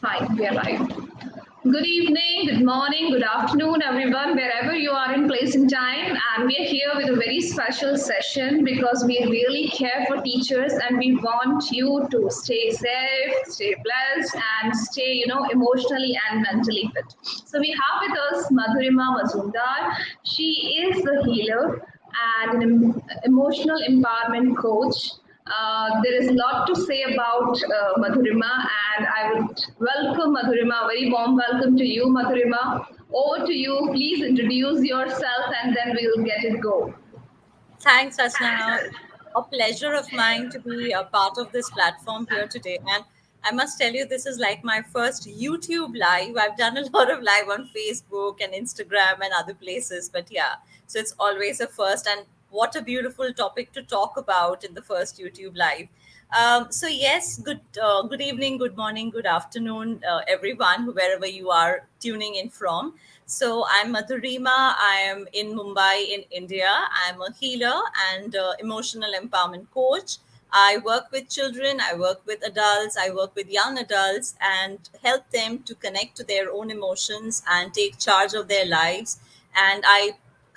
Hi, we are live. Good evening, good morning, good afternoon, everyone, wherever you are in place and time. And we are here with a very special session because we really care for teachers and we want you to stay safe, stay blessed, and stay, emotionally and mentally fit. So we have with us Madhurima Mazumdar. She is a healer and an emotional empowerment coach. There is a lot to say about Madhurima, and I would welcome Madhurima. Very warm welcome to you, Madhurima. Over to you. Please introduce yourself, and then we'll get it go. Thanks, Asna. A pleasure of mine to be a part of this platform here today. And I must tell you, this is like my first YouTube live. I've done a lot of live on Facebook and Instagram and other places, but yeah, so it's always a first. And what a beautiful topic to talk about in the first YouTube live. So yes, good evening, good morning, good afternoon, everyone, wherever you are tuning in from. So I'm Madhurima. I am in Mumbai, in India. I'm a healer and emotional empowerment coach. I work with children, I work with adults, I work with young adults, and help them to connect to their own emotions and take charge of their lives. And I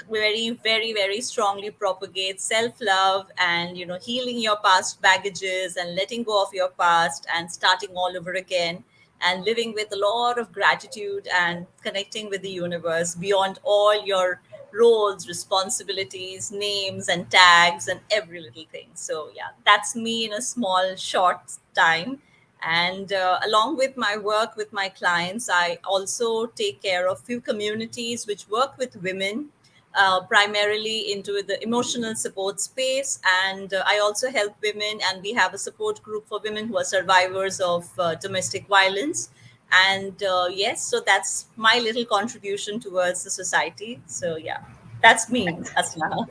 very strongly propagate self-love and healing your past baggages and letting go of your past and starting all over again and living with a lot of gratitude and connecting with the universe beyond all your roles, responsibilities, names and tags and every little thing. So yeah, that's me in a small short time. And along with my work with my clients, I also take care of few communities which work with women, primarily into the emotional support space. And I also help women, and we have a support group for women who are survivors of domestic violence. And yes, so that's my little contribution towards the society. So yeah, that's me, Asma.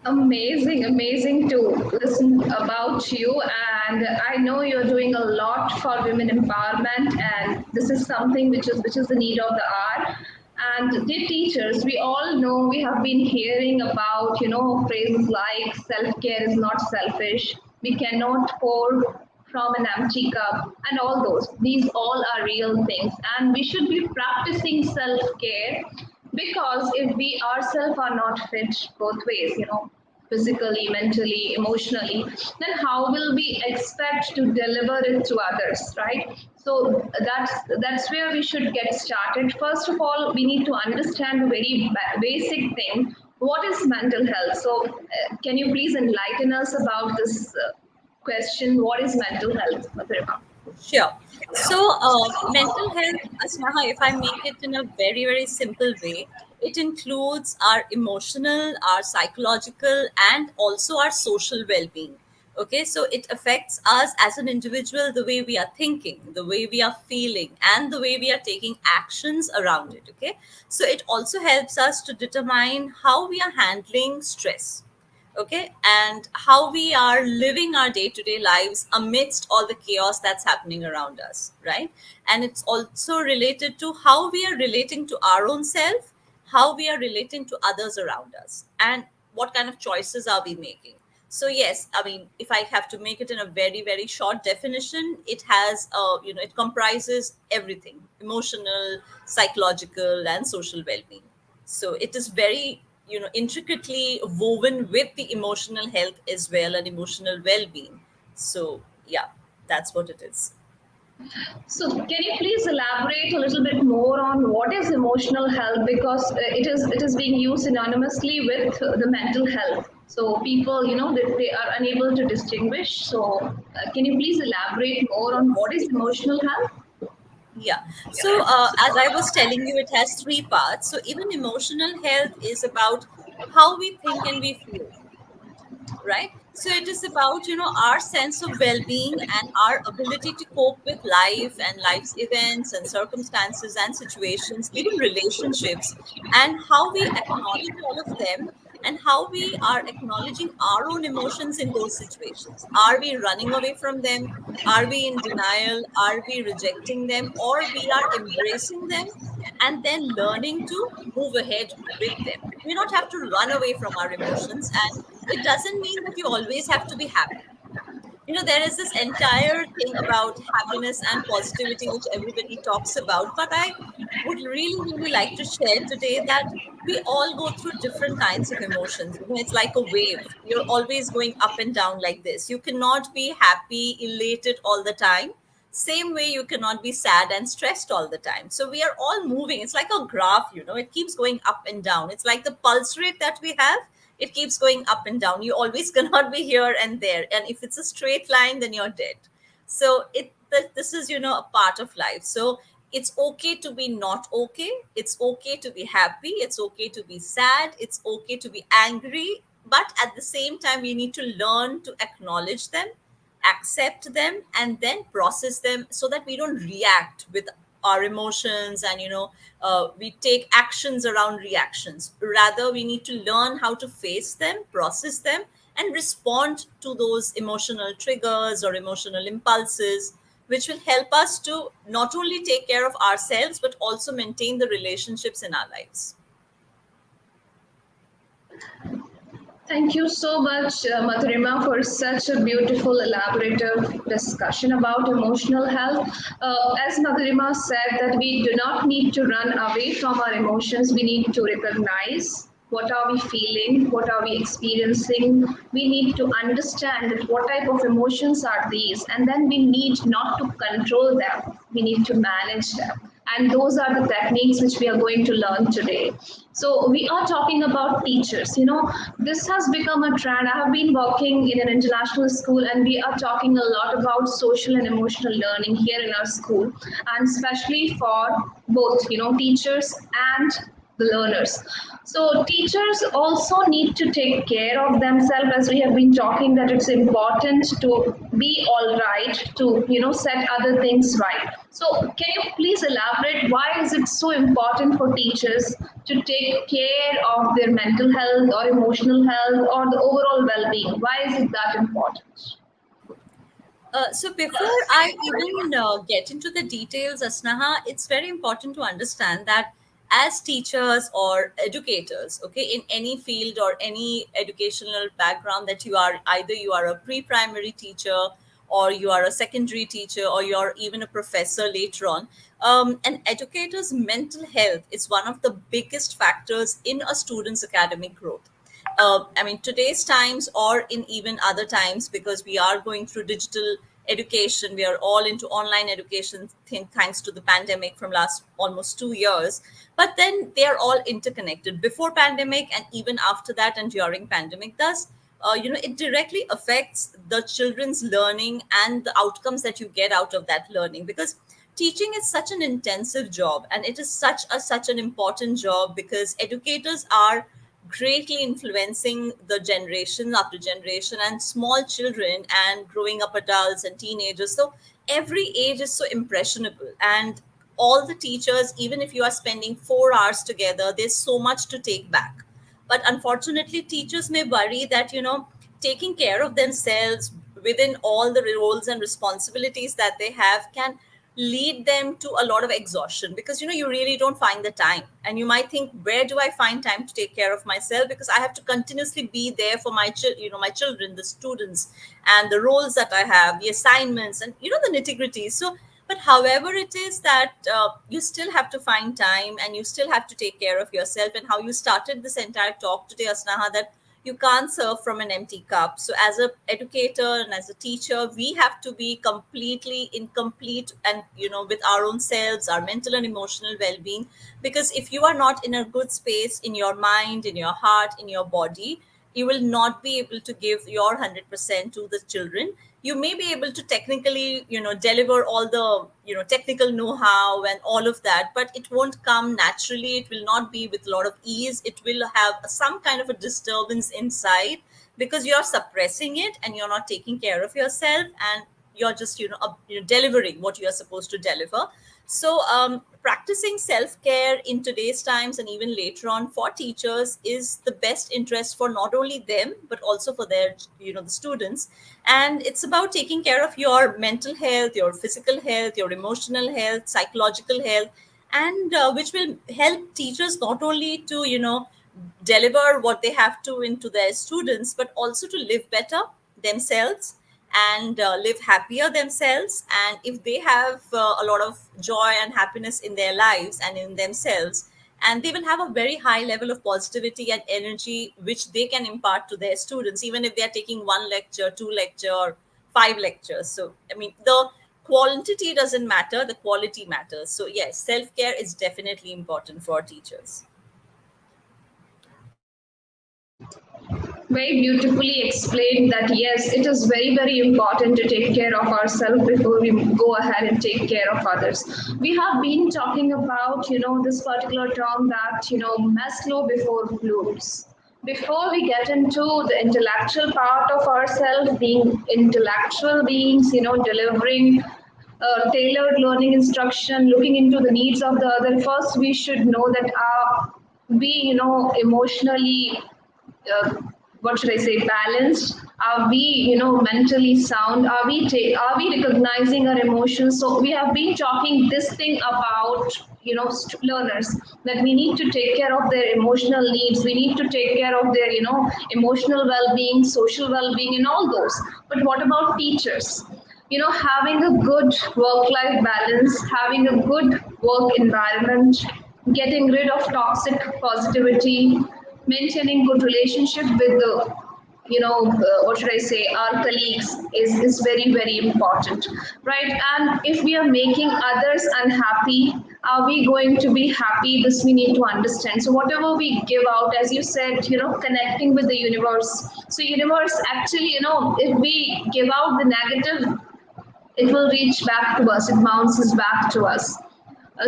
Amazing, amazing to listen about you. And I know you're doing a lot for women empowerment, and this is something which is the need of the hour. And dear teachers, we all know we have been hearing about phrases like self-care is not selfish. We cannot pour from an empty cup and all those. These all are real things, and we should be practicing self-care because if we ourselves are not fit both ways, physically, mentally, emotionally, then how will we expect to deliver it to others, right? So that's where we should get started. First of all, we need to understand a very basic thing. What is mental health? So, can you please enlighten us about this question? What is mental health, Madhurima? Sure. So, mental health, Asmaha, if I make it in a very simple way, it includes our emotional, our psychological, and also our social well being. Okay, so it affects us as an individual, the way we are thinking, the way we are feeling, and the way we are taking actions around it. Okay, so it also helps us to determine how we are handling stress, okay, and how we are living our day-to-day lives amidst all the chaos that's happening around us, right? And it's also related to how we are relating to our own self, how we are relating to others around us, and what kind of choices are we making. So yes, I mean, if I have to make it in a very short definition, it has it comprises everything: emotional, psychological, and social well-being. So it is very intricately woven with the emotional health as well and emotional well-being. So yeah, that's what it is. So, can you please elaborate a little bit more on what is emotional health? Because it is being used synonymously with the mental health. So, people, they are unable to distinguish. So, can you please elaborate more on what is emotional health? Yeah, so as I was telling you, it has three parts. So even emotional health is about how we think and we feel, right? So it is about our sense of well-being and our ability to cope with life and life's events and circumstances and situations, even relationships, and how we acknowledge all of them, and how we are acknowledging our own emotions in those situations. Are we running away from them? Are we in denial? Are we rejecting them, or we are embracing them and then learning to move ahead with them? We don't have to run away from our emotions, and it doesn't mean that you always have to be happy. There is this entire thing about happiness and positivity which everybody talks about, but I would really like to share today that we all go through different kinds of emotions. It's like a wave. You're always going up and down like this. You cannot be happy, elated all the time. Same way you cannot be sad and stressed all the time. So we are all moving. It's like a graph, it keeps going up and down. It's like the pulse rate that we have, it keeps going up and down. You always cannot be here and there, and if it's a straight line, then you're dead. So this is a part of life. So it's okay to be not okay, it's okay to be happy, it's okay to be sad, it's okay to be angry, but at the same time we need to learn to acknowledge them, accept them, and then process them so that we don't react with our emotions, and we take actions around reactions. Rather, we need to learn how to face them, process them, and respond to those emotional triggers or emotional impulses, which will help us to not only take care of ourselves but also maintain the relationships in our lives. Thank you so much, Madhurima, for such a beautiful, elaborative discussion about emotional health. As Madhurima said, that we do not need to run away from our emotions. We need to recognize what are we feeling, what are we experiencing. We need to understand that what type of emotions are these, and then we need not to control them. We need to manage them, and those are the techniques which we are going to learn today. So we are talking about teachers. This has become a trend. I have been working in an international school, and we are talking a lot about social and emotional learning here in our school, and especially for both teachers and the learners. So teachers also need to take care of themselves, as we have been talking, that it's important to be all right, to set other things right. So can you please elaborate, why is it so important for teachers to take care of their mental health or emotional health or the overall well-being? Why is it that important? So before I even get into the details, Asnaha, it's very important to understand that as teachers or educators, okay, in any field or any educational background that you are, either you are a pre-primary teacher or you are a secondary teacher or you're even a professor later on, an educator's mental health is one of the biggest factors in a student's academic growth. I mean, today's times or in even other times, because we are going through digital education, we are all into online education, thanks to the pandemic from last almost 2 years. But then they are all interconnected before pandemic and even after that and during pandemic. Thus, it directly affects the children's learning and the outcomes that you get out of that learning, because teaching is such an intensive job, and it is such an important job, because educators are greatly influencing the generation after generation and small children and growing up adults and teenagers. So every age is so impressionable, and all the teachers, even if you are spending 4 hours together, there's so much to take back. But unfortunately, teachers may worry that taking care of themselves within all the roles and responsibilities that they have can lead them to a lot of exhaustion, because you really don't find the time, and you might think, where do I find time to take care of myself, because I have to continuously be there for my children, the students, and the roles that I have, the assignments, and the nitty-gritties. So but however it is that you still have to find time, and you still have to take care of yourself. And how you started this entire talk today, Asnaha, that you can't serve from an empty cup. So as a educator and as a teacher, we have to be completely incomplete, and with our own selves, our mental and emotional well-being. Because if you are not in a good space in your mind, in your heart, in your body, you will not be able to give your 100% to the children. You may be able to technically deliver all the technical know-how and all of that, but it won't come naturally. It will not be with a lot of ease. It will have some kind of a disturbance inside, because you're suppressing it and you're not taking care of yourself, and you're just delivering what you're supposed to deliver. So practicing self-care in today's times and even later on for teachers is the best interest for not only them but also for their the students. And it's about taking care of your mental health, your physical health, your emotional health, psychological health, and which will help teachers not only to deliver what they have to into their students, but also to live better themselves, and live happier themselves. And if they have a lot of joy and happiness in their lives and in themselves, and they will have a very high level of positivity and energy which they can impart to their students, even if they are taking one lecture, two lecture, five lectures. So I mean, the quantity doesn't matter, the quality matters. So yes, self-care is definitely important for teachers. Very beautifully explained that yes, it is very, very important to take care of ourselves before we go ahead and take care of others. We have been talking about, this particular term that, Maslow before Bloom's. Before we get into the intellectual part of ourselves, being intellectual beings, delivering tailored learning instruction, looking into the needs of the other, first we should know that we, emotionally uh, what should I say, balanced? Are we, mentally sound? Are we recognizing our emotions? So we have been talking this thing about, learners, that we need to take care of their emotional needs. We need to take care of their, emotional well-being, social well-being, and all those. But what about teachers? Having a good work-life balance, having a good work environment, getting rid of toxic positivity, maintaining good relationship with the what should I say, our colleagues is very, very important, right? And if we are making others unhappy, are we going to be happy? This we need to understand. So whatever we give out, as you said, connecting with the universe. So universe actually, if we give out the negative, it will reach back to us, it bounces back to us.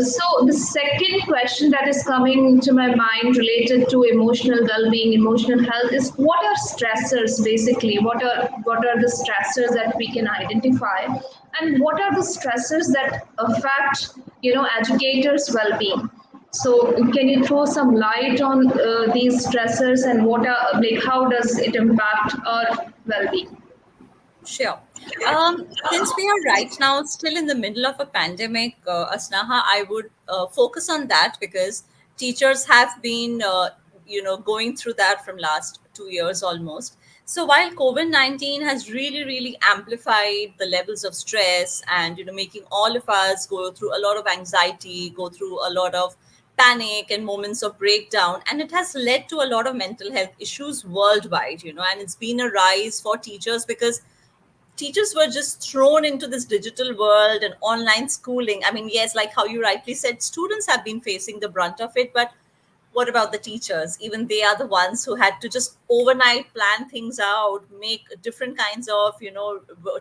So the second question that is coming to my mind related to emotional well-being, emotional health is what are stressors basically? What are the stressors that we can identify, and what are the stressors that affect educators' well-being? So can you throw some light on these stressors and what are like how does it impact our well-being? Sure. Since we are right now still in the middle of a pandemic, Asnaha, I would focus on that because teachers have been, going through that from last 2 years almost. So while COVID-19 has really, really amplified the levels of stress and, making all of us go through a lot of anxiety, go through a lot of panic and moments of breakdown, and it has led to a lot of mental health issues worldwide, and it's been a rise for teachers because teachers were just thrown into this digital world and online schooling. I mean, yes, like how you rightly said, students have been facing the brunt of it, but what about the teachers? Even they are the ones who had to just overnight plan things out, make different kinds of,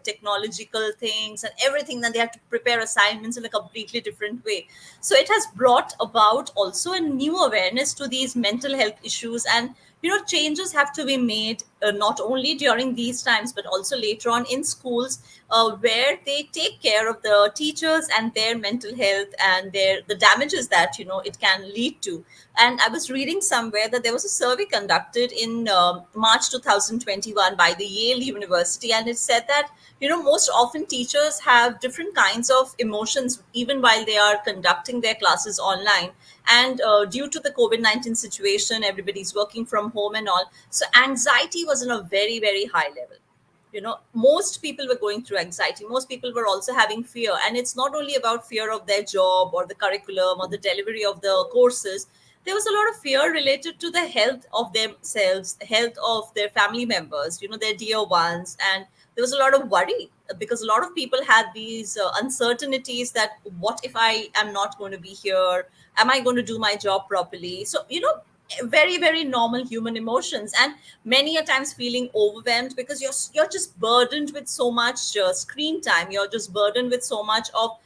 technological things and everything. Then they have to prepare assignments in a completely different way. So it has brought about also a new awareness to these mental health issues. And changes have to be made, not only during these times but also later on in schools, where they take care of the teachers and their mental health and the damages that it can lead to. And I was reading somewhere that there was a survey conducted in March 2021 by the Yale University, and it said that most often teachers have different kinds of emotions even while they are conducting their classes online. And due to the COVID-19 situation, everybody's working from home and all, so anxiety was in a very, very high level. Most people were going through anxiety, most people were also having fear, and it's not only about fear of their job or the curriculum or the delivery of the courses. There was a lot of fear related to the health of themselves, health of their family members, their dear ones. And there was a lot of worry because a lot of people had these uncertainties that what if I am not going to be here, am I going to do my job properly? So very, very normal human emotions, and many a times feeling overwhelmed because you're just burdened with so much screen time, you're just burdened with so much of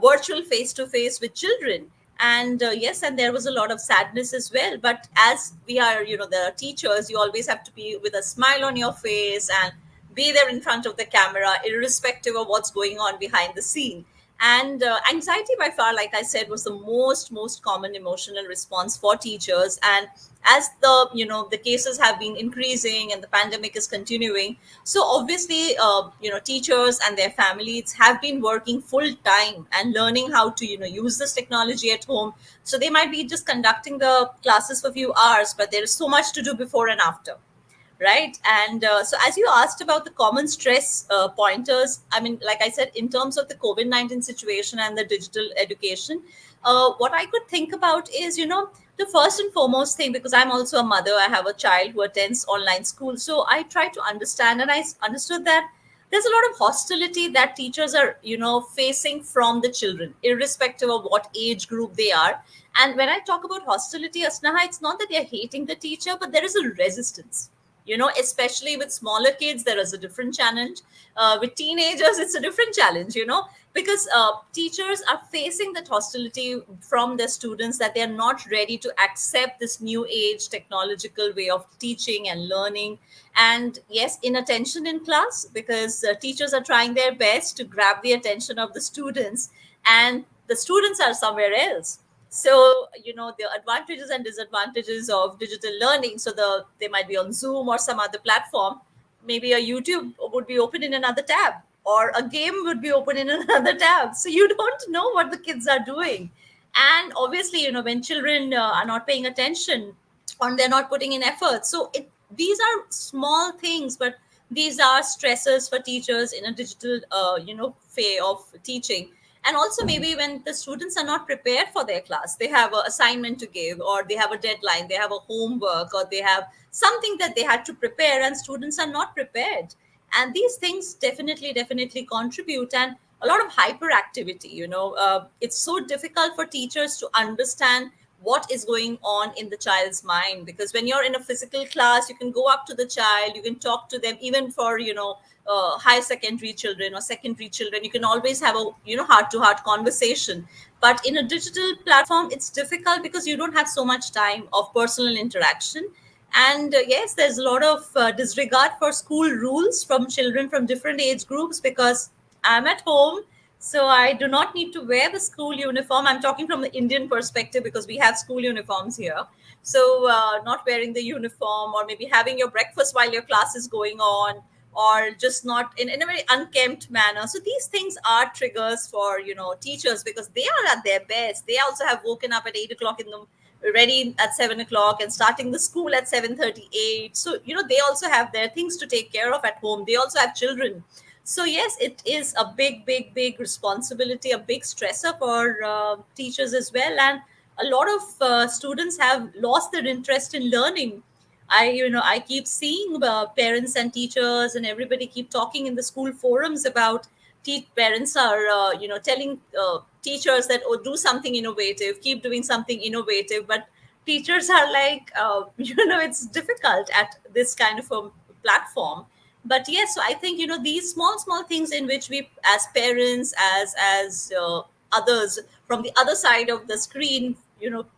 virtual face to face with children. And yes, and there was a lot of sadness as well, but as we are the teachers, you always have to be with a smile on your face and be there in front of the camera irrespective of what's going on behind the scene. And anxiety by far, like I said, was the most common emotional response for teachers. And as the cases have been increasing and the pandemic is continuing, so obviously teachers and their families have been working full time and learning how to use this technology at home. So they might be just conducting the classes for a few hours, but there is so much to do before and after. right? And so as you asked about the common stress pointers, I mean, like I said, in terms of the COVID-19 situation and the digital education, what I could think about is, the first and foremost thing, because I'm also a mother, I have a child who attends online school, so I try to understand, and I understood that there's a lot of hostility that teachers are, facing from the children, irrespective of what age group they are. And when I talk about hostility, Asnaha, it's not that they're hating the teacher, but there is a resistance. Especially with smaller kids, there is a different challenge. With teenagers, it's a different challenge, because teachers are facing that hostility from their students, that they are not ready to accept this new age technological way of teaching and learning. And yes, inattention in class, because teachers are trying their best to grab the attention of the students, and the students are somewhere else. So the advantages and disadvantages of digital learning, so they might be on Zoom or some other platform. Maybe a YouTube would be open in another tab, or a game would be open in another tab, so you don't know what the kids are doing. And obviously, when children are not paying attention, or they're not putting in effort, so these are small things, but these are stresses for teachers in a digital way of teaching. And also, maybe when the students are not prepared for their class, they have an assignment to give, or they have a deadline, they have a homework, or they have something that they had to prepare, and students are not prepared. And these things definitely contribute. And a lot of hyperactivity, it's so difficult for teachers to understand what is going on in the child's mind, because when you're in a physical class, you can go up to the child, you can talk to them. Even for high secondary children or secondary children, you can always have a heart to heart conversation. But in a digital platform, it's difficult, because you don't have so much time of personal interaction. And yes, there's a lot of disregard for school rules from children from different age groups, because I'm at home, so I do not need to wear the school uniform. I'm talking from the Indian perspective, because we have school uniforms here. So not wearing the uniform, or maybe having your breakfast while your class is going on, or just not in a very unkempt manner. So these things are triggers for teachers, because they are at their best. They also have woken up at 8 o'clock in the ready at 7 o'clock and starting the school at 7:38. So they also have their things to take care of at home. They also have children. So yes, it is a big responsibility, a big stressor for teachers as well. And a lot of students have lost their interest in learning. I keep seeing parents and teachers and everybody keep talking in the school forums about parents are telling teachers that, oh, do something innovative, keep doing something innovative. But teachers are like, it's difficult at this kind of a platform. But yes, so I think these small things in which we, as parents, as others from the other side of the screen,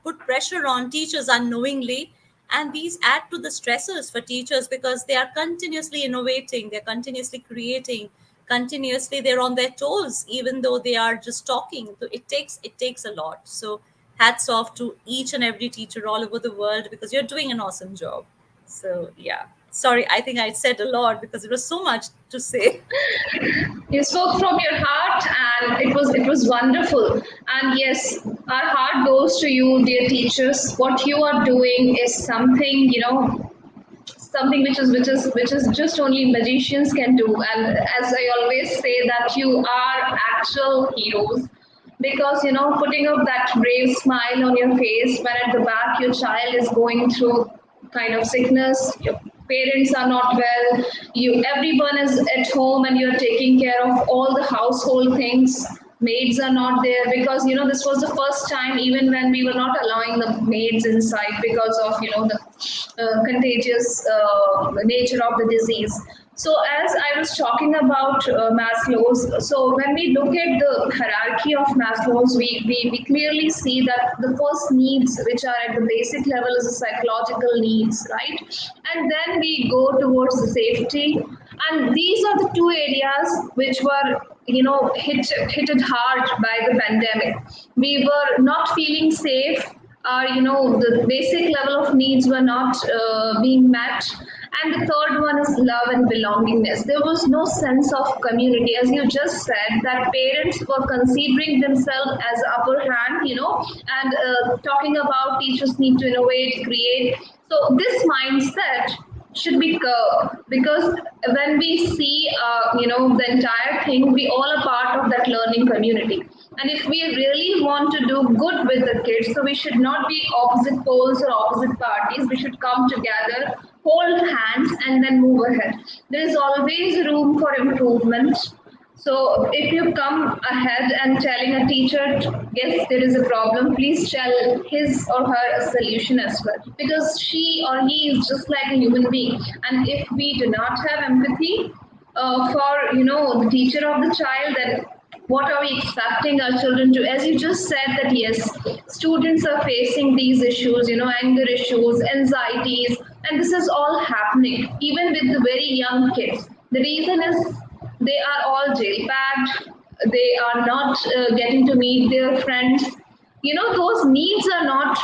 put pressure on teachers unknowingly. And these add to the stressors for teachers, because they are continuously innovating, they're continuously creating, continuously they're on their toes, even though they are just talking. So it takes a lot. So hats off to each and every teacher all over the world, because you're doing an awesome job. So yeah, sorry, I think I said a lot, because it was so much to say. You spoke from your heart, and it was wonderful. And yes, our heart goes to you, dear teachers. What you are doing is something, something which is just only magicians can do. And as I always say, that you are actual heroes, because putting up that brave smile on your face when at the back your child is going through kind of sickness, your parents are not well, everyone is at home, and you're taking care of all the household things. Maids are not there, because this was the first time, even when we were not allowing the maids inside because of the contagious nature of the disease. So as I was talking about Maslow's, so when we look at the hierarchy of Maslow's, we clearly see that the first needs, which are at the basic level, is the psychological needs, right? And then we go towards the safety. And these are the two areas which were, hit it hard by the pandemic. We were not feeling safe. The basic level of needs were not being met. And the third one is love and belongingness. There was no sense of community, as you just said, that parents were considering themselves as upper hand, and talking about teachers need to innovate, create. So this mindset should be curved, because when we see the entire thing, we all are part of that learning community. And if we really want to do good with the kids, so we should not be opposite poles or opposite parties. We should come together, hold hands, and then move ahead. There is always room for improvement. So if you come ahead and telling a teacher, yes, there is a problem, please tell his or her a solution as well. Because she or he is just like a human being. And if we do not have empathy for the teacher of the child, then what are we expecting our children to? As you just said that yes, students are facing these issues, anger issues, anxieties, and this is all happening even with the very young kids. The reason is they are all jail packed, they are not getting to meet their friends. Those needs are not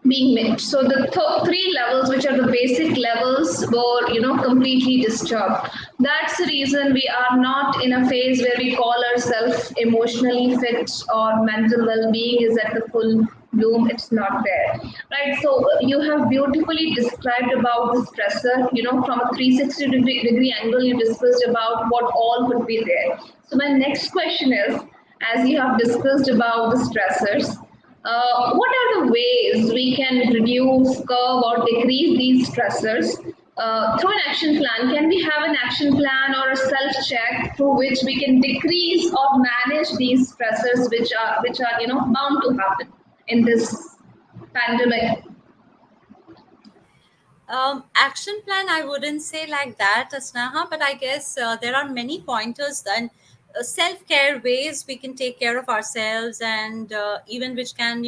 being met. So the three levels, which are the basic levels, were completely disturbed. That's the reason we are not in a phase where we call ourselves emotionally fit or mental well-being is at the full bloom. It's not there, right? So you have beautifully described about the stressor. From a 360 degree angle, you discussed about what all could be there. So my next question is, as you have discussed about the stressors, what are the ways we can reduce, curb, or decrease these stressors through an action plan? Can we have an action plan or a self check through which we can decrease or manage these stressors, which are bound to happen in this pandemic? Action plan, I wouldn't say like that, Asnaha, but I guess there are many pointers and self-care ways we can take care of ourselves, and even which can,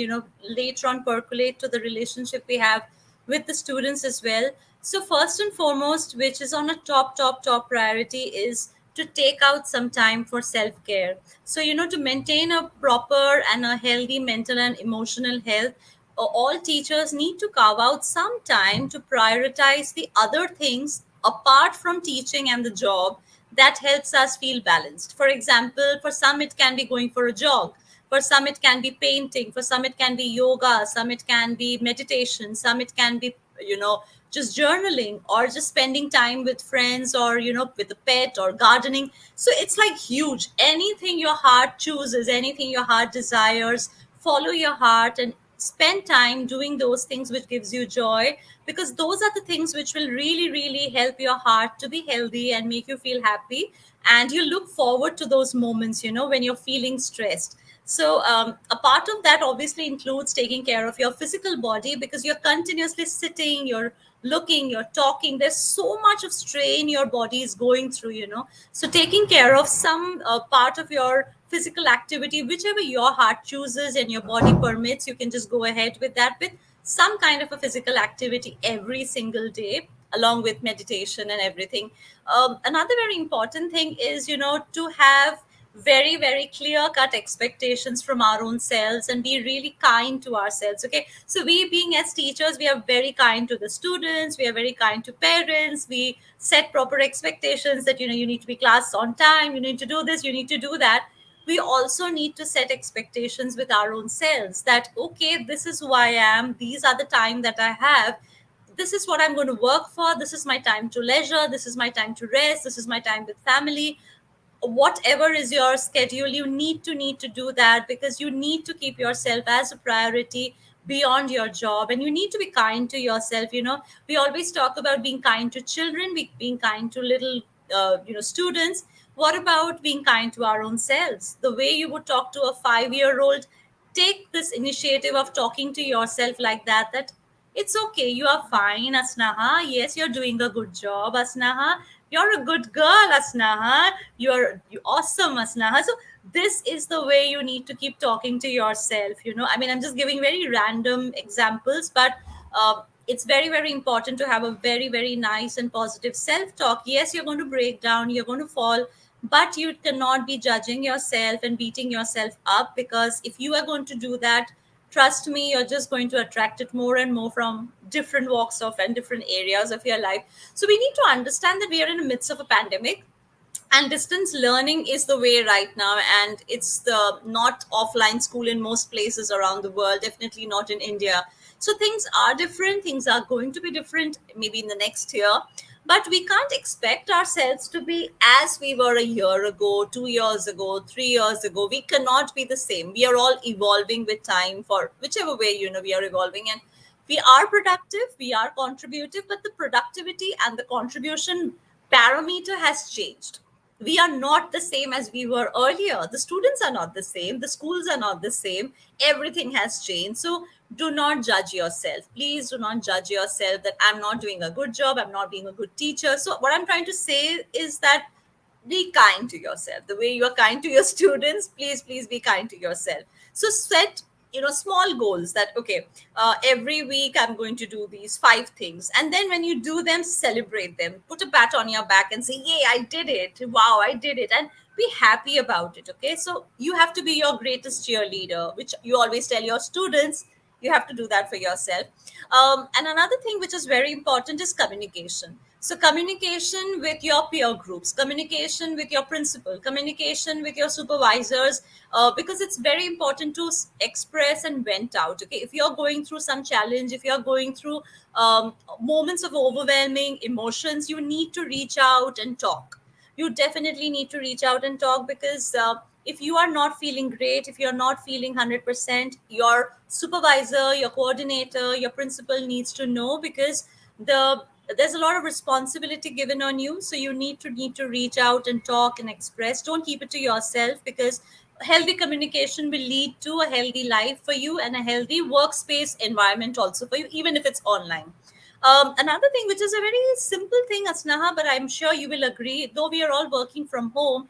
later on percolate to the relationship we have with the students as well. So first and foremost, which is on a top priority, is to take out some time for self-care. So, to maintain a proper and a healthy mental and emotional health, all teachers need to carve out some time to prioritize the other things apart from teaching and the job that helps us feel balanced. For example, for some it can be going for a jog, for some it can be painting, for some it can be yoga, some it can be meditation, some it can be, just journaling or just spending time with friends, or with a pet or gardening. So it's like huge. Anything your heart chooses, anything your heart desires, follow your heart and spend time doing those things which gives you joy, because those are the things which will really help your heart to be healthy and make you feel happy. And you look forward to those moments, when you're feeling stressed. So a part of that obviously includes taking care of your physical body, because you're continuously sitting, you're looking, you're talking, there's so much of strain your body is going through, so taking care of some part of your physical activity, whichever your heart chooses and your body permits, you can just go ahead with that, with some kind of a physical activity every single day, along with meditation and everything. Another very important thing is, to have very clear cut expectations from our own selves and be really kind to ourselves. Okay, so we, being as teachers, we are very kind to the students, we are very kind to parents, we set proper expectations that, you need to be class on time, you need to do this, you need to do that. We also need to set expectations with our own selves, that okay, this is who I am, these are the time that I have, this is what I'm going to work for, this is my time to leisure, this is my time to rest, this is my time with family. Whatever is your schedule, you need to do that, because you need to keep yourself as a priority beyond your job, and you need to be kind to yourself. We always talk about being kind to children, being kind to little students. What about being kind to our own selves, the way you would talk to a 5-year-old? Take this initiative of talking to yourself like that, that it's okay, you are fine, Asnaha, yes, you're doing a good job, Asnaha, you're a good girl, Asnaha, you awesome, Asnaha. So this is the way you need to keep talking to yourself. I mean, I'm just giving very random examples, but it's very important to have a very nice and positive self talk. Yes, you're going to break down, you're going to fall, but you cannot be judging yourself and beating yourself up, because if you are going to do that, trust me, you're just going to attract it more and more from different walks of and different areas of your life. So we need to understand that we are in the midst of a pandemic, and distance learning is the way right now, and it's the not offline school in most places around the world, definitely not in India. So things are different, things are going to be different maybe in the next year, but we can't expect ourselves to be as we were a year ago, 2 years ago, 3 years ago. We cannot be the same. We are all evolving with time, for whichever way, we are evolving, and we are productive, we are contributive, but the productivity and the contribution parameter has changed. We are not the same as we were earlier. The students are not the same, the schools are not the same, everything has changed. So do not judge yourself. Please do not judge yourself that I'm not doing a good job, I'm not being a good teacher. So what I'm trying to say is that be kind to yourself the way you are kind to your students. Please be kind to yourself. So set small goals that, okay, every week I'm going to do these 5 things, and then when you do them, celebrate them, put a pat on your back and say, yay, I did it, wow, I did it, and be happy about it. Okay, so you have to be your greatest cheerleader, which you always tell your students. You have to do that for yourself. And another thing which is very important is communication. So communication with your peer groups, communication with your principal, communication with your supervisors, because it's very important to express and vent out. Okay, if you're going through some challenge, if you're going through moments of overwhelming emotions, you need to reach out and talk. You definitely need to reach out and talk, because if you are not feeling great, if you're not feeling 100%, your supervisor, your coordinator, your principal needs to know, because there's a lot of responsibility given on you. So you need to reach out and talk and express. Don't keep it to yourself, because healthy communication will lead to a healthy life for you and a healthy workspace environment also for you, even if it's online. Another thing, which is a very simple thing, Asnaha, but I'm sure you will agree, though we are all working from home,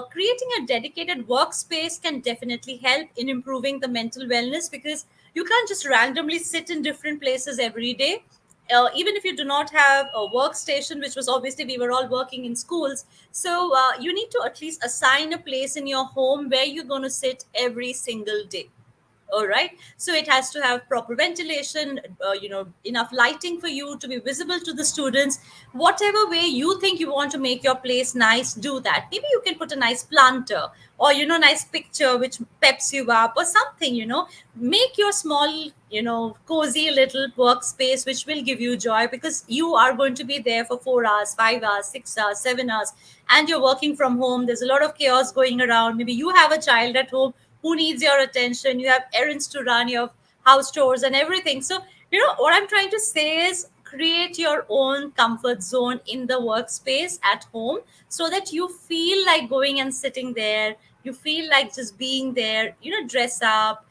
creating a dedicated workspace can definitely help in improving the mental wellness, because you can't just randomly sit in different places every day. Even if you do not have a workstation, which was obviously we were all working in schools, so you need to at least assign a place in your home where you're going to sit every single day. All right, so it has to have proper ventilation, enough lighting for you to be visible to the students. Whatever way you think you want to make your place nice, do that. Maybe you can put a nice planter, or nice picture which peps you up, or something. Make your small, cozy little workspace which will give you joy, because you are going to be there for 4 hours, 5 hours, 6 hours, 7 hours, and you're working from home. There's a lot of chaos going around. Maybe you have a child at home who needs your attention, you have errands to run, your house chores and everything. So what I'm trying to say is, create your own comfort zone in the workspace at home, so that you feel like going and sitting there, you feel like just being there. Dress up,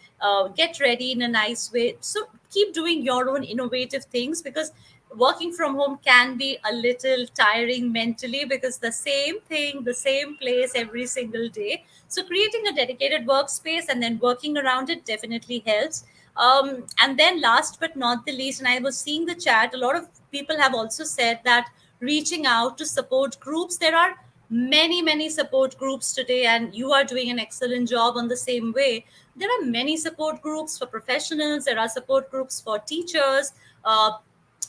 get ready in a nice way. So keep doing your own innovative things, because working from home can be a little tiring mentally, because the same thing, the same place every single day. So creating a dedicated workspace and then working around it definitely helps. And then last but not the least, and I was seeing the chat, a lot of people have also said that reaching out to support groups. There are many support groups today, and you are doing an excellent job on the same way. There are many support groups for professionals, there are support groups for teachers,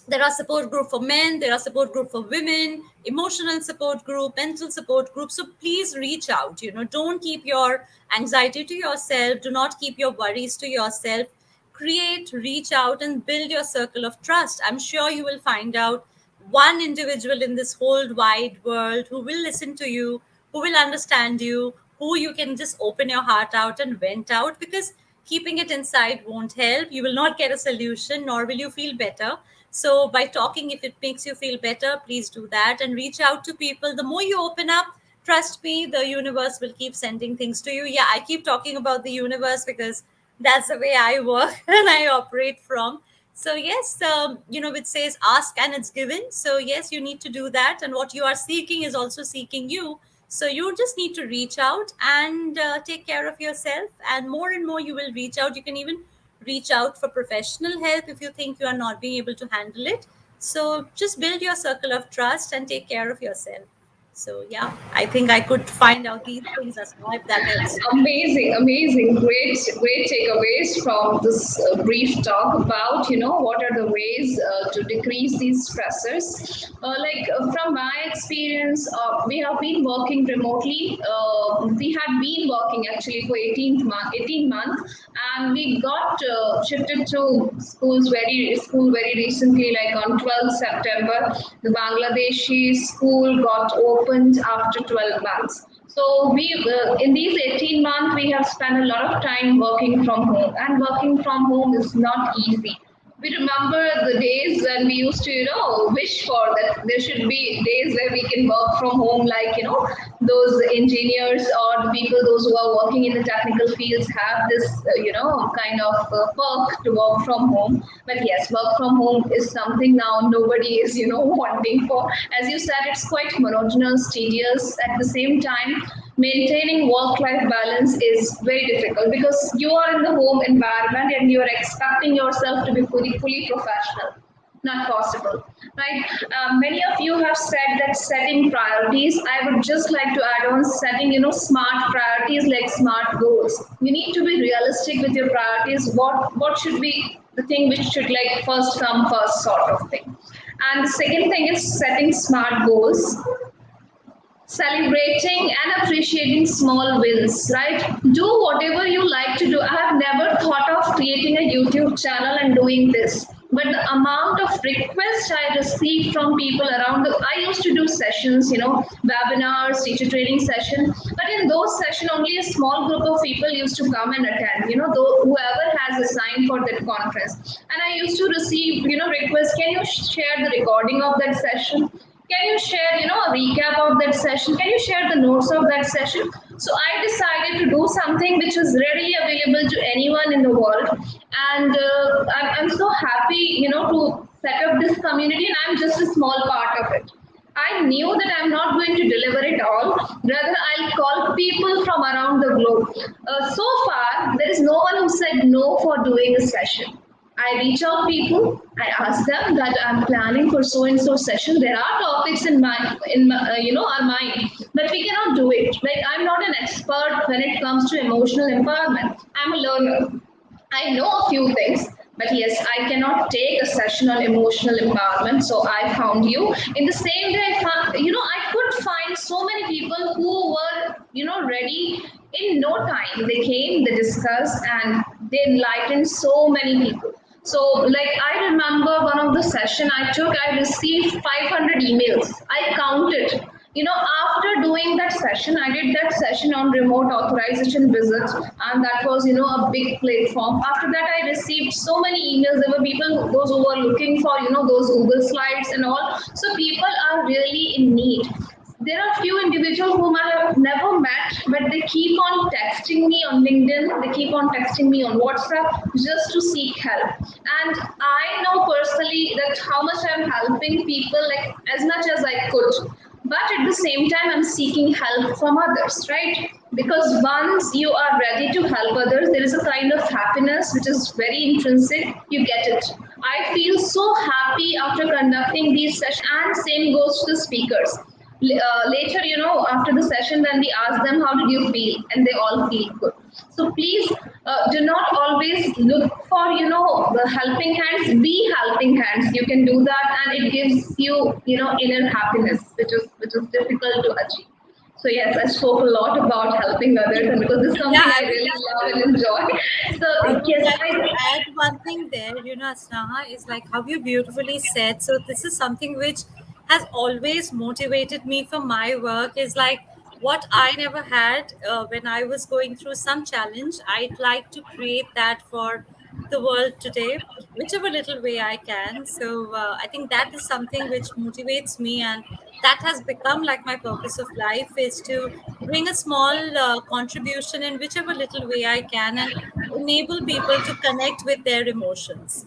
there are support group for men, there are support group for women, emotional support group, mental support group. So please reach out. Don't keep your anxiety to yourself, do not keep your worries to yourself. Create, reach out, and build your circle of trust. I'm sure you will find out one individual in this whole wide world who will listen to you, who will understand you, who you can just open your heart out and vent out, because keeping it inside won't help. You will not get a solution, nor will you feel better. So, by talking, if it makes you feel better, please do that and reach out to people. The more you open up, trust me, the universe will keep sending things to you. Yeah, I keep talking about the universe because that's the way I work and I operate from. So, yes, it says ask and it's given. So, yes, you need to do that. And what you are seeking is also seeking you. So, you just need to reach out and take care of yourself. And more, you will reach out. You can even reach out for professional help if you think you are not being able to handle it. So just build your circle of trust and take care of yourself. So yeah, I think I could find out these things as well, if that helps you. Amazing, amazing, great takeaways from this brief talk about what are the ways to decrease these stressors. From my experience, we have been working remotely. We had been working actually for 18 months, and we got shifted to school very recently, like on 12th September. The Bangladeshi school got opened after 12 months. So in these 18 months, we have spent a lot of time working from home, and working from home is not easy. We remember the days when we used to, wish for that there should be days where we can work from home, like, those engineers or the people, those who are working in the technical fields have this, kind of perk to work from home. But yes, work from home is something now nobody is, wanting for. As you said, it's quite monotonous, tedious. At the same time, maintaining work-life balance is very difficult because you are in the home environment and you are expecting yourself to be fully professional. Not possible, right? Many of you have said that setting priorities. I would just like to add on setting, smart priorities, like smart goals. You need to be realistic with your priorities. What should be the thing which should, like, first come first, sort of thing. And the second thing is setting smart goals, celebrating and appreciating small wins, right? Do whatever you like to do. I have never thought of creating a YouTube channel and doing this, but the amount of requests I receive from people around I used to do sessions, webinars, teacher training session, but in those sessions only a small group of people used to come and attend, whoever has assigned for that conference. And I used to receive, requests, can you share the recording of that session? Can you share, a recap of that session? Can you share the notes of that session? So I decided to do something which is readily available to anyone in the world, and I'm so happy, to set up this community, and I'm just a small part of it. I knew that I'm not going to deliver it all. Rather, I'll call people from around the globe. So far, there is no one who said no for doing a session. I reach out people. I ask them that I'm planning for so and so session. There are topics in our mind, but we cannot do it. Like, I'm not an expert when it comes to emotional empowerment. I'm a learner. I know a few things, but yes, I cannot take a session on emotional empowerment. So I found you. In the same day, I found, I could find so many people who were, ready in no time. They came, they discussed, and they enlightened so many people. So, like, I remember one of the session I took, I received 500 emails. I counted. After doing that session, I did that session on remote authorization visits, and that was, a big platform. After that, I received so many emails. There were people, those who were looking for, those Google slides and all. So people are really in need. There are few individuals whom I have never met, but they keep on texting me on LinkedIn, they keep on texting me on WhatsApp just to seek help. And I know personally that how much I'm helping people, like, as much as I could. But at the same time, I'm seeking help from others, right? Because once you are ready to help others, there is a kind of happiness which is very intrinsic. You get it. I feel so happy after conducting these sessions, and same goes to the speakers. Later, after the session, when we ask them how did you feel, and they all feel good. So please, do not always look for, the helping hands. Be helping hands. You can do that, and it gives you, inner happiness, which is difficult to achieve. So yes, I spoke a lot about helping others, and because this is Yeah, something I really love and enjoy. I So would yes, like to add one thing there, Asnaha, is like how you beautifully said. So, this is something which has always motivated me for my work, is like what I never had when I was going through some challenge. I'd like to create that for the world today, whichever little way I can. So, I think that is something which motivates me, and that has become like my purpose of life, is to bring a small contribution in whichever little way I can, and enable people to connect with their emotions.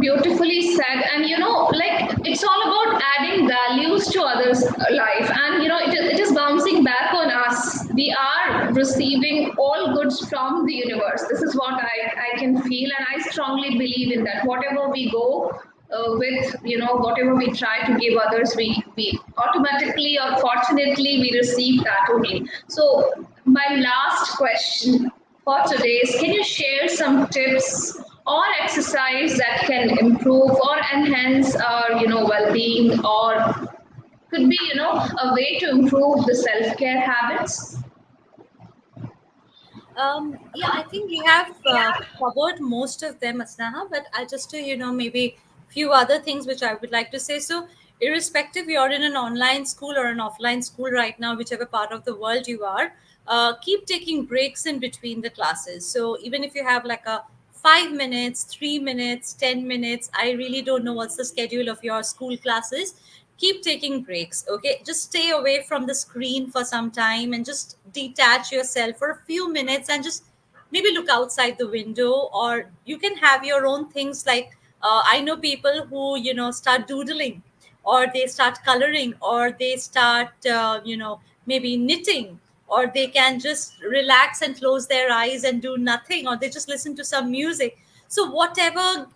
beautifully said. And like, it's all about adding values to others' life, and it is bouncing back on us. We are receiving all goods from the universe. This is what I can feel, and I strongly believe in that. Whatever we go with, whatever we try to give others, we automatically or fortunately we receive that only. So my last question for today is, can you share some tips or exercise that can improve or enhance our well-being, or could be a way to improve the self-care habits? Yeah, I think we have covered most of them, Asnaha, but I'll just do, maybe few other things which I would like to say. So, irrespective you're in an online school or an offline school right now, whichever part of the world you are, keep taking breaks in between the classes. So, even if you have like a 5 minutes, 3 minutes, 10 minutes, I really don't know what's the schedule of your school classes, keep taking breaks. Okay, just stay away from the screen for some time and just detach yourself for a few minutes and just maybe look outside the window, or you can have your own things like I know people who start doodling, or they start coloring, or they start maybe knitting, or they can just relax and close their eyes and do nothing, or they just listen to some music. So whatever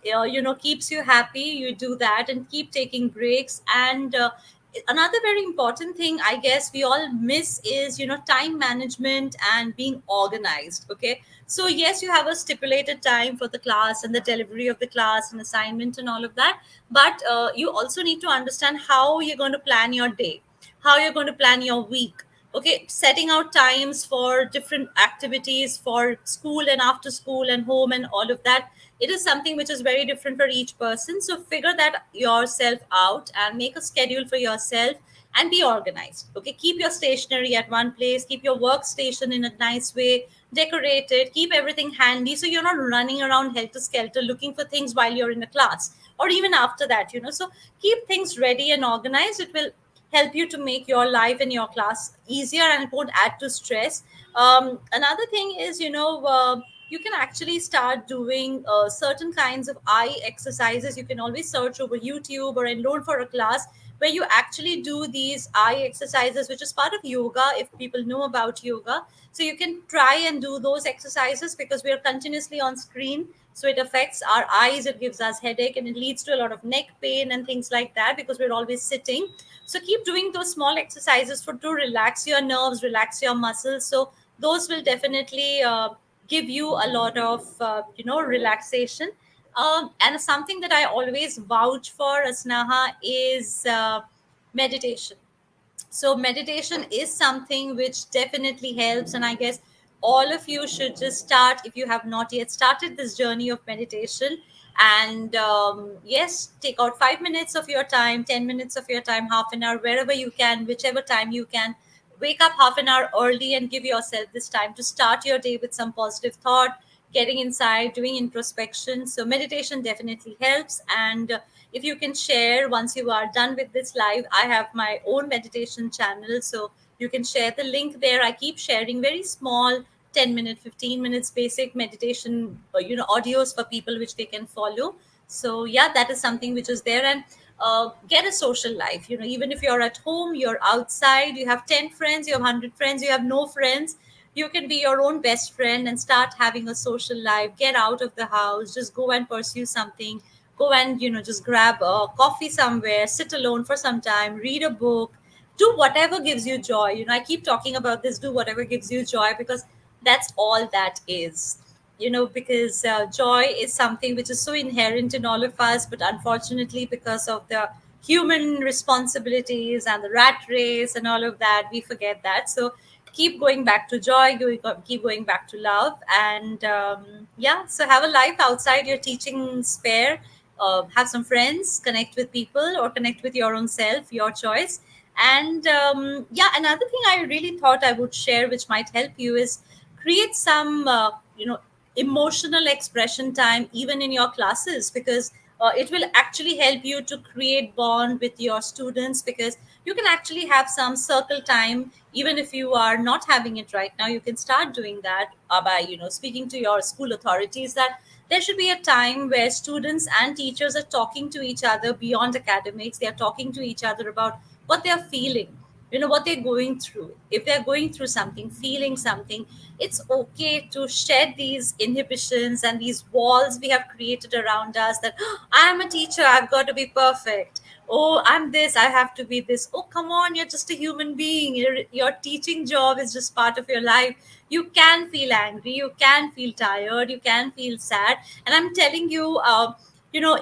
keeps you happy, you do that and keep taking breaks. And another very important thing I guess we all miss is time management and being organized. Okay, so yes, you have a stipulated time for the class and the delivery of the class and assignment and all of that, but you also need to understand how you're going to plan your day, how you're going to plan your week. Okay, setting out times for different activities for school and after school and home and all of that, it is something which is very different for each person. So figure that yourself out and make a schedule for yourself and be organized. Okay, keep your stationery at one place, keep your workstation in a nice way decorated, keep everything handy so you're not running around helter skelter looking for things while you're in a class or even after that. So keep things ready and organized. It will help you to make your life in your class easier and it won't add to stress. Another thing is, you can actually start doing certain kinds of eye exercises. You can always search over YouTube or enroll for a class where you actually do these eye exercises, which is part of yoga if people know about yoga. So you can try and do those exercises because we are continuously on screen, so it affects our eyes, it gives us headache, and it leads to a lot of neck pain and things like that because we're always sitting. So keep doing those small exercises for to relax your nerves, relax your muscles. So those will definitely give you a lot of relaxation. And something that I always vouch for, Asnaha, is meditation. So meditation is something which definitely helps, and I guess all of you should just start if you have not yet started this journey of meditation. And yes, take out 5 minutes of your time, 10 minutes of your time, half an hour, wherever you can, whichever time you can. Wake up half an hour early and give yourself this time to start your day with some positive thought, getting inside, doing introspection. So meditation definitely helps. And if you can share once you are done with this live, I have my own meditation channel, so you can share the link there. I keep sharing very small 10 minute, 15 minutes basic meditation audios for people which they can follow. So yeah, that is something which is there. And get a social life. Even if you're at home, you're outside, you have 10 friends, you have 100 friends, you have no friends, you can be your own best friend and start having a social life. Get out of the house, just go and pursue something. Go and just grab a coffee somewhere, sit alone for some time, read a book, do whatever gives you joy. I keep talking about this, do whatever gives you joy, because that's all that is. Because joy is something which is so inherent in all of us, but unfortunately because of the human responsibilities and the rat race and all of that, we forget that. So keep going back to joy, keep going back to love. And yeah, so have a life outside your teaching sphere. Have some friends, connect with people, or connect with your own self, your choice. And yeah, another thing I really thought I would share which might help you is create some emotional expression time even in your classes, because it will actually help you to create bond with your students. Because you can actually have some circle time, even if you are not having it right now. You can start doing that by speaking to your school authorities that there should be a time where students and teachers are talking to each other beyond academics. They are talking to each other about what they are feeling, what they're going through. If they're going through something, feeling something, it's okay to shed these inhibitions and these walls we have created around us, that, "Oh, I am a teacher, I've got to be perfect," Oh, I'm this, I have to be this. Oh, come on, you're just a human being. Your teaching job is just part of your life. You can feel angry, you can feel tired, you can feel sad. And I'm telling you,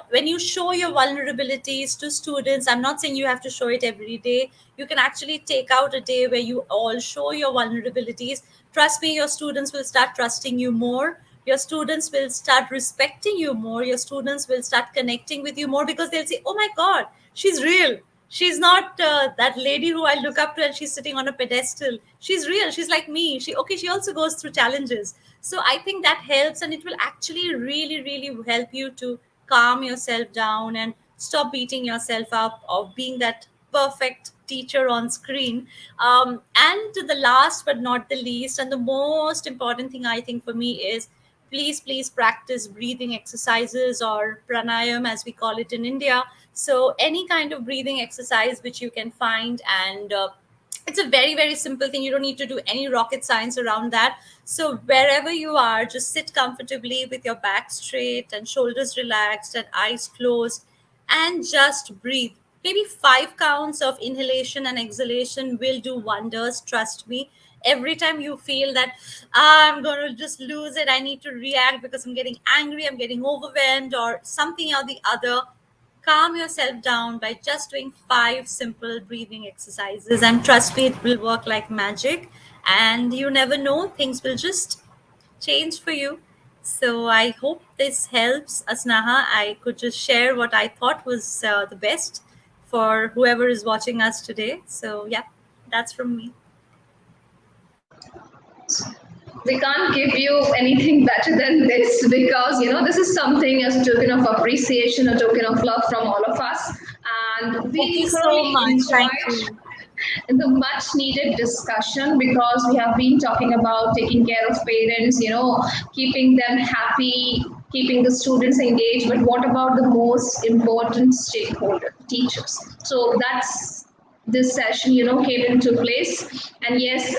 when you show your vulnerabilities to students, I'm not saying you have to show it every day. You can actually take out a day where you all show your vulnerabilities. Trust me, your students will start trusting you more. Your students will start respecting you more. Your students will start connecting with you more, because they'll say, oh my God, she's real. She's not that lady who I look up to and she's sitting on a pedestal. She's real. She's like me. She also goes through challenges. So I think that helps, and it will actually really, really help you to calm yourself down and stop beating yourself up of being that perfect teacher on screen. And the last but not the least, and the most important thing I think for me is, please practice breathing exercises, or pranayam as we call it in India. So any kind of breathing exercise which you can find, and it's a very, very simple thing. You don't need to do any rocket science around that. So wherever you are, just sit comfortably with your back straight and shoulders relaxed and eyes closed, and just breathe. Maybe 5 counts of inhalation and exhalation will do wonders, trust me. Every time you feel that, I'm going to just lose it, I need to react because I'm getting angry, I'm getting overwhelmed, or something or the other, calm yourself down by just doing 5 simple breathing exercises, and trust me, it will work like magic. And you never know, things will just change for you. So I hope this helps, Asnaha. I could just share what I thought was the best for whoever is watching us today. So yeah, that's from me. We can't give you anything better than this, because this is something as a token of appreciation, a token of love from all of us, and Thank you we so thoroughly much. Thank enjoyed you. the much needed discussion, because we have been talking about taking care of parents, keeping them happy, keeping the students engaged. But what about the most important stakeholder, teachers? So that's this session came into place. And yes,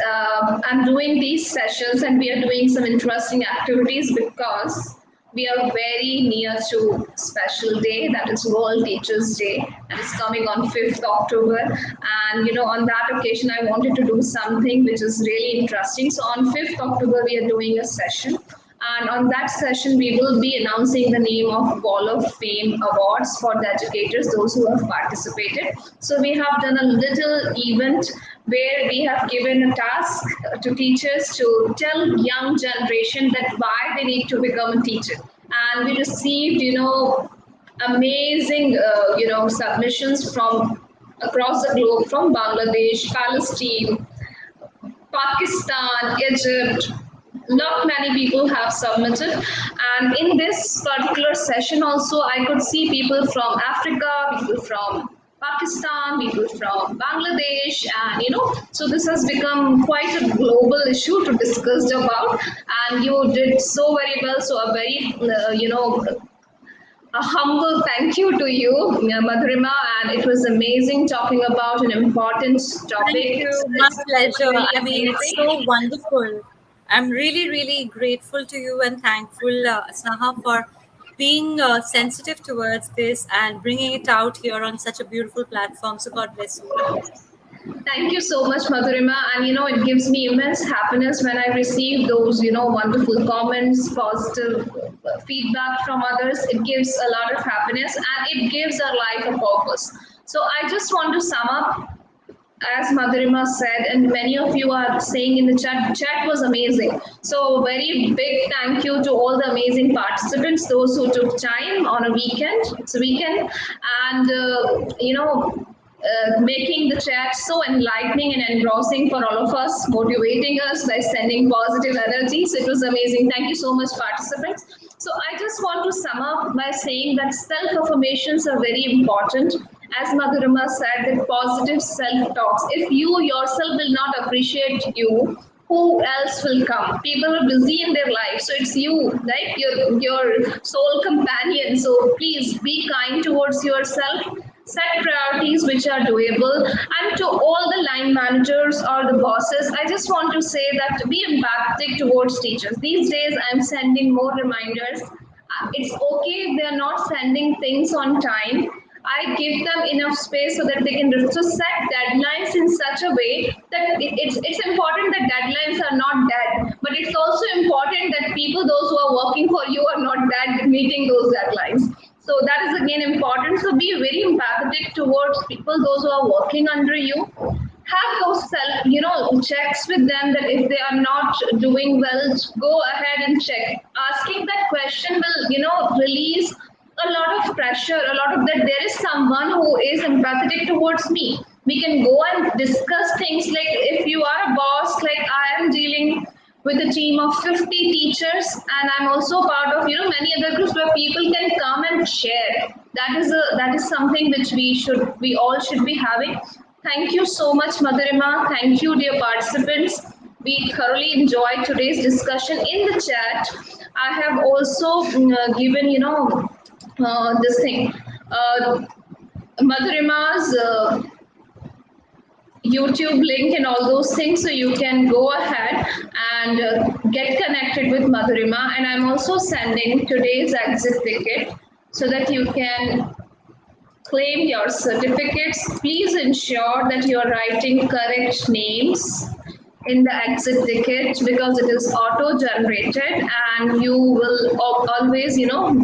I'm doing these sessions, and we are doing some interesting activities, because we are very near to special day, that is World Teachers Day, and it's coming on 5th October. And on that occasion, I wanted to do something which is really interesting. So on 5th October, we are doing a session, and on that session, we will be announcing the name of Wall of Fame awards for the educators, those who have participated. So we have done a little event where we have given a task to teachers to tell young generation that why they need to become a teacher. And we received, amazing, submissions from across the globe, from Bangladesh, Palestine, Pakistan, Egypt. Not many people have submitted. And in this particular session, also, I could see people from Africa, people from Pakistan, people from Bangladesh, and so this has become quite a global issue to discuss about. And you did so very well. So a very, a humble thank you to you, Madhurima, and it was amazing talking about an important Thank topic. you. My It's pleasure. really I mean, it's so amazing. wonderful. I'm really, really grateful to you and thankful, Snaha, for being sensitive towards this and bringing it out here on such a beautiful platform. So, God bless you. Thank you so much, Madhurima. And it gives me immense happiness when I receive those, wonderful comments, positive feedback from others. It gives a lot of happiness, and it gives our life a purpose. So I just want to sum up, as Madhurima said, and many of you are saying in the chat, chat was amazing. So very big thank you to all the amazing participants, those who took time on a weekend. It's a weekend, and making the chat so enlightening and engrossing for all of us, motivating us by sending positive energy. So it was amazing. Thank you so much, participants. So I just want to sum up by saying that self-affirmations are very important. As Madhurima said, that positive self-talks. If you yourself will not appreciate you, who else will come? People are busy in their life, so it's you, right? Your sole companion. So please be kind towards yourself. Set priorities which are doable. And to all the line managers or the bosses, I just want to say that be empathic towards teachers. These days, I'm sending more reminders. It's okay if they're not sending things on time. I give them enough space so that they can so set deadlines in such a way that it's important that deadlines are not dead, but it's also important that people, those who are working for you, are not dead meeting those deadlines. So that is again important. So be very empathetic towards people, those who are working under you. Have those self, checks with them that if they are not doing well, go ahead and check. Asking that question will, release a lot of pressure, a lot of that there is someone who is empathetic towards me. We can go and discuss things like if you are a boss, like I am dealing with a team of 50 teachers, and I'm also part of many other groups where people can come and share. That is something which we all should be having. Thank you so much, Madhurima. Thank you, dear participants. We thoroughly enjoyed today's discussion in the chat. I have also given this thing, Madhurima's YouTube link and all those things, so you can go ahead and get connected with Madhurima. And I'm also sending today's exit ticket so that you can claim your certificates. Please ensure that you are writing correct names in the exit ticket because it is auto generated and you will always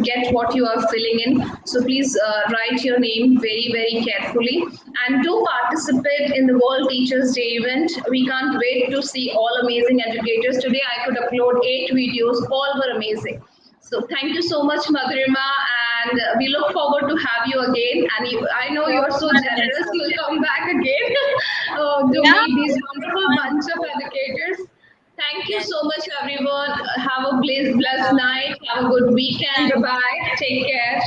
get what you are filling in. So please write your name very very carefully and do participate in the World Teachers Day event. We can't wait to see all amazing educators. Today I could upload 8 videos, all were amazing. So thank you so much, Madhurima, and we look forward to have you again. And I know you So are so fun as generous. well. You'll come back again to Yeah, meet these it was wonderful fun. bunch of educators. Thank you Yes. so much, everyone. Have a blessed Yeah. night. Have a good weekend. Thank Bye bye. Take care.